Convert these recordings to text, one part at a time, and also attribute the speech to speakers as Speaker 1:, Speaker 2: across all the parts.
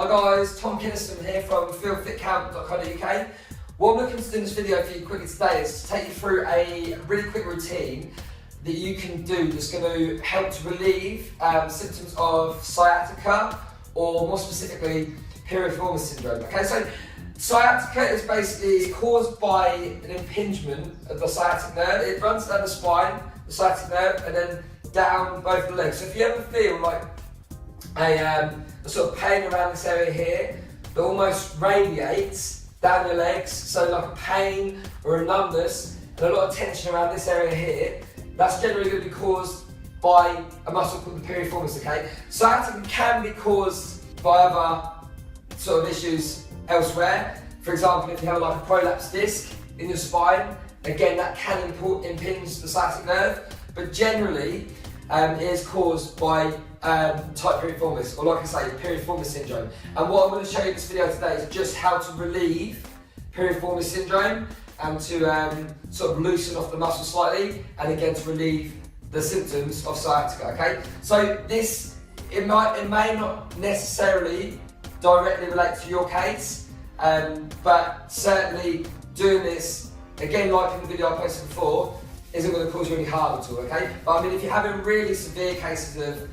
Speaker 1: Hi guys, Tom Kinniston here from feelfitcamp.co.uk. What I'm looking to do in this video for you quickly today is to take you through a really quick routine that you can do that's going to help to relieve symptoms of sciatica, or more specifically Piriformis syndrome. Okay, so sciatica is basically caused by an impingement of the sciatic nerve. It runs down the spine, the sciatic nerve, and then down both the legs. So if you ever feel like a sort of pain around this area here that almost radiates down your legs, so like a pain or a numbness and a lot of tension around this area here, that's generally going to be caused by a muscle called the piriformis. Okay, sciatica can be caused by other sort of issues elsewhere. For example, if you have like a prolapse disc in your spine, again that can impinge the sciatic nerve, but generally it is caused by type piriformis, or like I say, Piriformis syndrome. And what I'm going to show you in this video today is just how to relieve Piriformis syndrome and to sort of loosen off the muscle slightly, and again to relieve the symptoms of sciatica. Okay, so this it may not necessarily directly relate to your case, but certainly doing this again, like in the video I posted before, isn't going to cause you any harm at all. Okay, but I mean, if you're having really severe cases of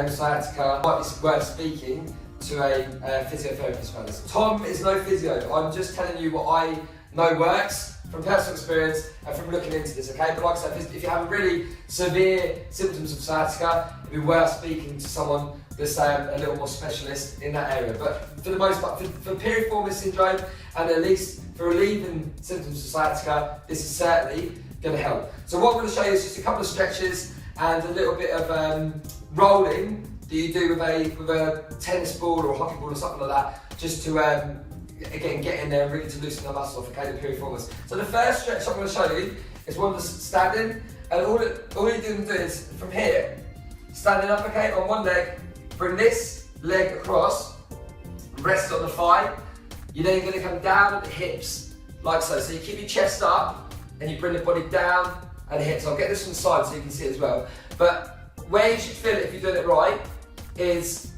Speaker 1: sciatica, it might be worth speaking to a physiotherapist about this. Tom is no physio. I'm just telling you what I know works from personal experience and from looking into this. Okay, but like I said, if you're having really severe symptoms of sciatica, it'd be worth speaking to someone that's a little more specialist in that area. But for the most part, for Piriformis syndrome, and at least for relieving symptoms of sciatica, this is certainly going to help. So what I'm going to show you is just a couple of stretches and a little bit of rolling that you do with a tennis ball or a hockey ball or something like that, just to again get in there and really to loosen the muscle off, okay, the piriformis. So the first stretch I'm going to show you is one that's standing, and all you're doing is from here, standing up, okay, on one leg, bring this leg across, rest on the thigh. You're then going to come down at the hips, like so. So you keep your chest up and you bring the body down at the hips. I'll get this from the side so you can see it as well. But where you should feel it if you're doing it right is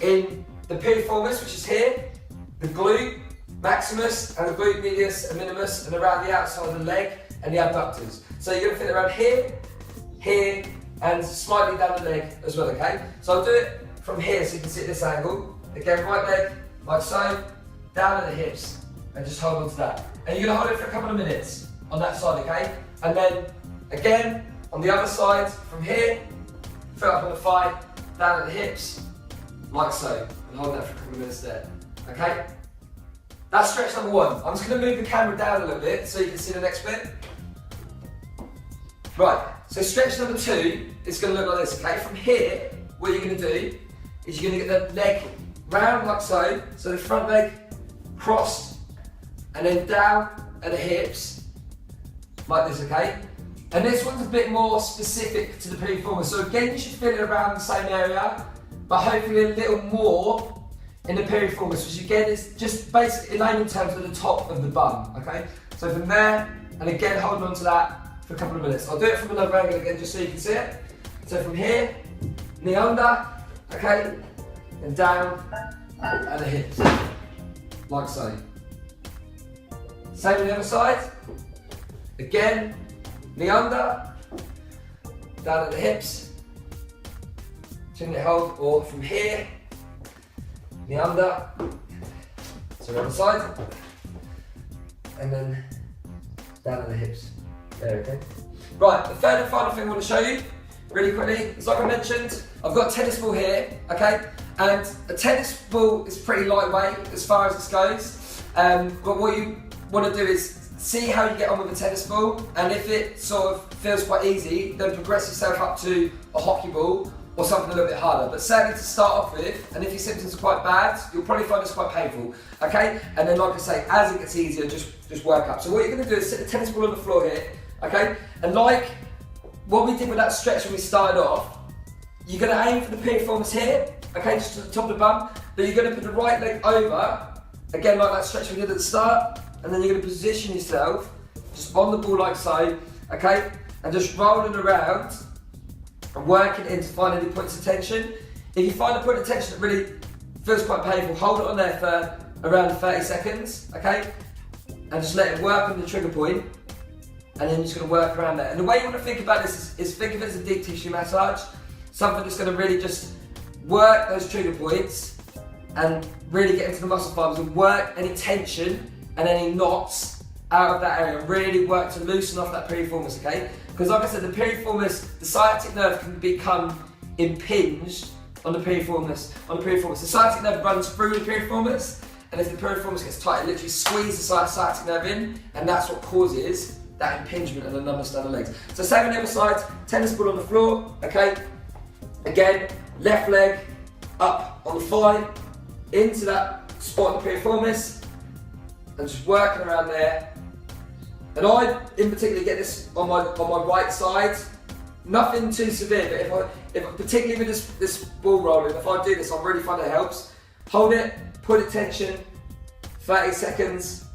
Speaker 1: in the piriformis, which is here, the glute maximus and the glute medius and minimus, and around the outside of the leg and the abductors. So you're going to feel it around here, here, and slightly down the leg as well, okay? So I'll do it from here so you can see at this angle. Again, right leg, like so, down at the hips, and just hold on to that. And you're going to hold it for a couple of minutes on that side, okay? And then, again, on the other side, from here, foot up on the thigh, down at the hips, like so, and hold that for a couple of minutes there, okay? That's stretch number one. I'm just going to move the camera down a little bit so you can see the next bit. Right, so stretch number two is going to look like this, okay? From here, what you're going to do is you're going to get the leg round like so, so the front leg crossed, and then down at the hips, like this, okay? And this one's a bit more specific to the piriformis. So again, you should feel it around the same area, but hopefully a little more in the piriformis, which again is just basically in layman terms at the top of the bum, okay? So from there, and again, holding on to that for a couple of minutes. I'll do it from another angle again, just so you can see it. So from here, knee under, okay? And down at the hips, like so. Same on the other side. Again, knee under, down at the hips, chin it hold, or from here, knee under, so the other side, and then down at the hips. There, okay. Right, the third and final thing I want to show you, really quickly, is like I mentioned, I've got a tennis ball here, okay, and a tennis ball is pretty lightweight as far as this goes, but what you want to do is see how you get on with a tennis ball, and if it sort of feels quite easy, then progress yourself up to a hockey ball or something a little bit harder. But certainly to start off with, and if your symptoms are quite bad, you'll probably find this quite painful, okay? And then like I say, as it gets easier, just work up. So what you're going to do is sit the tennis ball on the floor here, okay? And like what we did with that stretch when we started off, you're going to aim for the piriformis here, okay, just to the top of the bum, but you're going to put the right leg over, again like that stretch we did at the start, and then you're going to position yourself just on the ball like so, okay, and just rolling around and working in to find any points of tension. If you find a point of tension that really feels quite painful, hold it on there for around 30 seconds, okay? And just let it work on the trigger point, and then you're just going to work around there. And the way you want to think about this is think of it as a deep tissue massage, something that's going to really just work those trigger points and really get into the muscle fibers and work any tension and any knots out of that area, and really work to loosen off that piriformis, okay? Because like I said, the piriformis, the sciatic nerve can become impinged on the piriformis. The sciatic nerve runs through the piriformis, and if the piriformis gets tight, it literally squeezes the sciatic nerve in, and that's what causes that impingement and the numbness down the legs. So same on the other side, tennis ball on the floor, okay? Again, left leg up on the thigh, into that spot in the piriformis, and just working around there. And I, in particular, get this on my right side. Nothing too severe, but if particularly with this ball rolling, if I do this, I really find it helps. Hold it, put it tension, 30 seconds,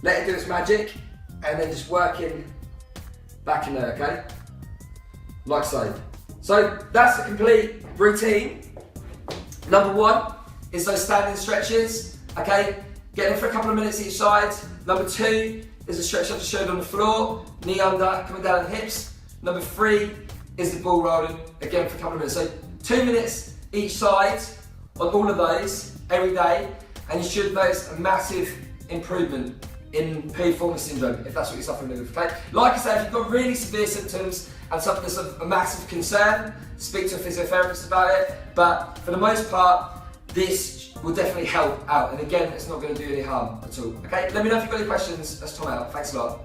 Speaker 1: let it do its magic, and then just working back in there, okay? Like so. So that's the complete routine. Number one is those standing stretches, okay? Get in for a couple of minutes each side. Number two is a stretch I just showed on the floor, knee under, coming down the hips. Number three is the ball rolling, again for a couple of minutes. So 2 minutes each side on all of those every day, and you should notice a massive improvement in piriformis syndrome, if that's what you're suffering with, okay? Like I said, if you've got really severe symptoms and something that's of a massive concern, speak to a physiotherapist about it, but for the most part, this will definitely help out, and again, it's not going to do any harm at all, okay? Let me know if you've got any questions. That's Tom out. Thanks a lot.